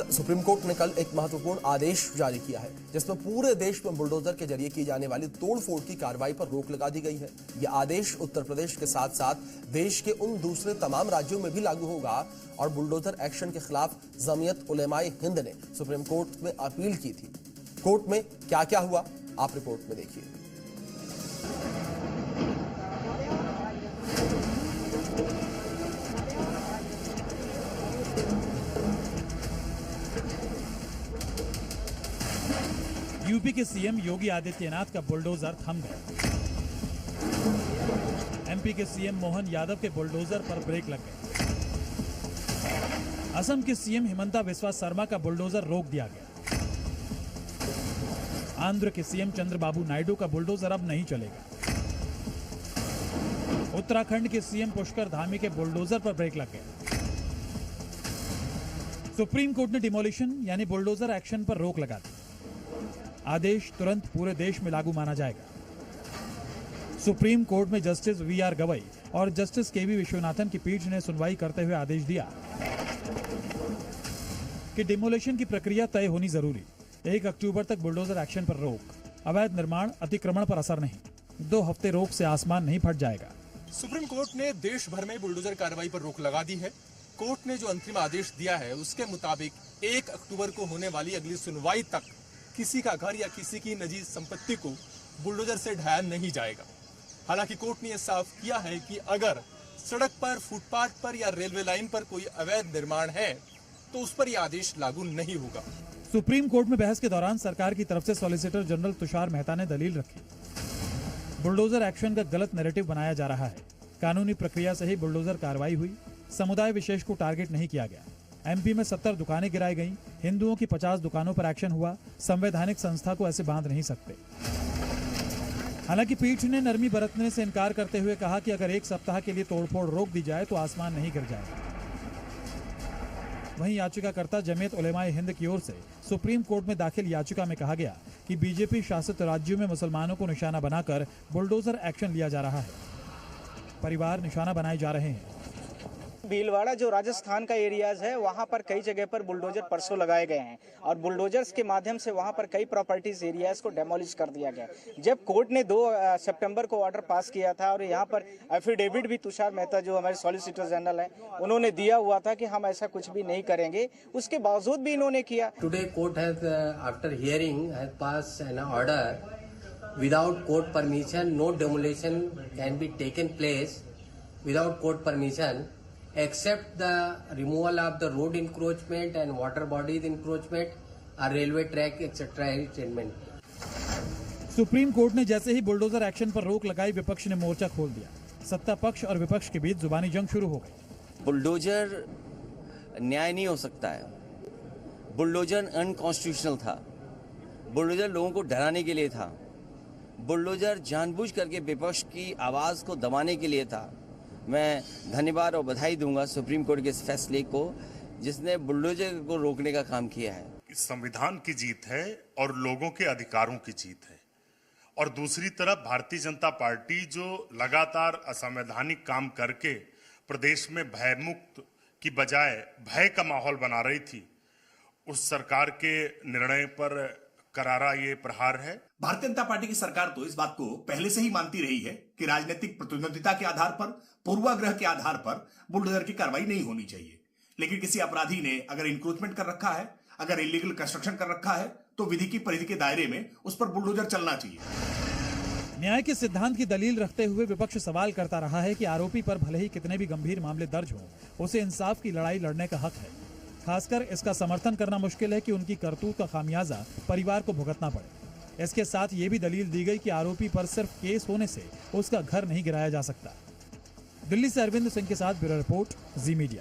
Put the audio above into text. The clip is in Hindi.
सुप्रीम कोर्ट ने कल एक महत्वपूर्ण आदेश जारी किया है जिसमें पूरे देश में बुलडोजर के जरिए की जाने वाली तोड़फोड़ की कार्रवाई पर रोक लगा दी गई है। यह आदेश उत्तर प्रदेश के साथ साथ देश के उन दूसरे तमाम राज्यों में भी लागू होगा और बुलडोजर एक्शन के खिलाफ जमीयत उलेमाए हिंद ने सुप्रीम कोर्ट में अपील की थी। कोर्ट में क्या क्या हुआ आप रिपोर्ट में देखिए। यूपी के सीएम योगी आदित्यनाथ का बुलडोजर थम गया। एमपी के सीएम मोहन यादव के बुलडोजर पर ब्रेक लग गई। असम के सीएम हिमंता बिस्वा शर्मा का बुलडोजर रोक दिया गया। आंध्र के सीएम चंद्रबाबू नायडू का बुलडोजर अब नहीं चलेगा। उत्तराखंड के सीएम पुष्कर धामी के बुलडोजर पर ब्रेक लग गया। सुप्रीम कोर्ट ने डिमोलिशन यानी बुलडोजर एक्शन पर रोक लगा दी। आदेश तुरंत पूरे देश में लागू माना जाएगा। सुप्रीम कोर्ट में जस्टिस वी.आर. गवई और जस्टिस के.वी. विश्वनाथन की पीठ ने सुनवाई करते हुए आदेश दिया कि डिमोलिशन की प्रक्रिया तय होनी जरूरी। 1 अक्टूबर तक बुलडोजर एक्शन पर रोक। अवैध निर्माण अतिक्रमण पर असर नहीं। 2 हफ्ते रोक से आसमान नहीं फट जाएगा। सुप्रीम कोर्ट ने देश भर में बुलडोजर कार्रवाई पर रोक लगा दी है। कोर्ट ने जो अंतरिम आदेश दिया है उसके मुताबिक 1 अक्टूबर को होने वाली अगली सुनवाई तक किसी का घर या किसी की निजी संपत्ति को बुलडोजर से ढाया नहीं जाएगा। हालांकि कोर्ट ने यह साफ किया है कि अगर सड़क पर, फुटपाथ पर या रेलवे लाइन पर कोई अवैध निर्माण है तो उस पर यह आदेश लागू नहीं होगा। सुप्रीम कोर्ट में बहस के दौरान सरकार की तरफ से सॉलिसिटर जनरल तुषार मेहता ने दलील रखी। बुलडोजर एक्शन का गलत नैरेटिव बनाया जा रहा है। कानूनी प्रक्रिया से ही बुलडोजर कार्रवाई हुई। समुदाय विशेष को टारगेट नहीं किया गया। एमपी में 70 दुकानें गिराई गईं। हिंदुओं की 50 दुकानों पर एक्शन हुआ। संवैधानिक संस्था को ऐसे बांध नहीं सकते। हालांकि पीठ ने नरमी बरतने से इनकार करते हुए कहा कि अगर 1 सप्ताह के लिए तोड़फोड़ रोक दी जाए तो आसमान नहीं गिर जाएगा। वहीं याचिकाकर्ता जमीयत उलेमाए हिंद की ओर से सुप्रीम कोर्ट में दाखिल याचिका में कहा गया कि बीजेपी शासित राज्यों में मुसलमानों को निशाना बनाकर बुलडोजर एक्शन लिया जा रहा है। परिवार निशाना बनाए जा रहे हैं। भीलवाड़ा जो राजस्थान का एरियाज है वहां पर कई जगह पर बुलडोजर परसों लगाए गए हैं और बुलडोजर्स के माध्यम से वहां पर कई प्रॉपर्टीज एरियाज को डेमोलिश कर दिया गया। जब कोर्ट ने 2 सितंबर को ऑर्डर पास किया था और यहां पर एफिडेविट भी तुषार मेहता जो हमारे सॉलिसिटर जनरल हैं उन्होंने दिया हुआ था कि हम ऐसा कुछ भी नहीं करेंगे, उसके बावजूद भी इन्होंने किया। Today court has after hearing has pass an order without court permission no demolition can be taken place without court permission except the removal of the road encroachment and water bodies encroachment or railway track etc. statement. Supreme court ने जैसे ही बुलडोजर एक्शन पर रोक लगाई, विपक्ष ने मोर्चा खोल दिया। सत्ता पक्ष और विपक्ष के बीच जुबानी जंग शुरू हो गई। बुलडोजर न्याय नहीं हो सकता है। बुलडोजर अनकॉन्स्टिट्यूशनल था। बुलडोजर लोगों को डराने के लिए था। बुलडोजर जानबूझ करके विपक्ष की आवाज को दबाने के लिए था। मैं धन्यवाद और बधाई दूंगा सुप्रीम कोर्ट के इस फैसले को जिसने बुलडोजर को रोकने का काम किया है। संविधान की जीत है और लोगों के अधिकारों की जीत है। और दूसरी तरफ भारतीय जनता पार्टी जो लगातार असंवैधानिक काम करके प्रदेश में भयमुक्त की बजाय भय का माहौल बना रही थी, उस सरकार के निर्णय पर करारा ये प्रहार है। भारतीय जनता पार्टी की सरकार तो इस बात को पहले से ही मानती रही है कि राजनीतिक प्रतिद्वंदिता के आधार पर, पूर्वाग्रह के आधार पर बुलडोजर की कार्रवाई नहीं होनी चाहिए। लेकिन किसी अपराधी ने अगर इंक्रोचमेंट कर रखा है, अगर इलीगल कंस्ट्रक्शन कर रखा है तो विधि की परिधि के दायरे में उस पर बुलडोजर चलना चाहिए। न्याय के सिद्धांत की दलील रखते हुए विपक्ष सवाल करता रहा है कि आरोपी पर भले ही कितने भी गंभीर मामले दर्ज हों, उसे इंसाफ की लड़ाई लड़ने का हक है। खासकर इसका समर्थन करना मुश्किल है कि उनकी करतूत का खामियाजा परिवार को भुगतना पड़े। इसके साथ ये भी दलील दी गई कि आरोपी पर सिर्फ केस होने से उसका घर नहीं गिराया जा सकता। दिल्ली से अरविंद सिंह के साथ ब्यूरो रिपोर्ट, जी मीडिया।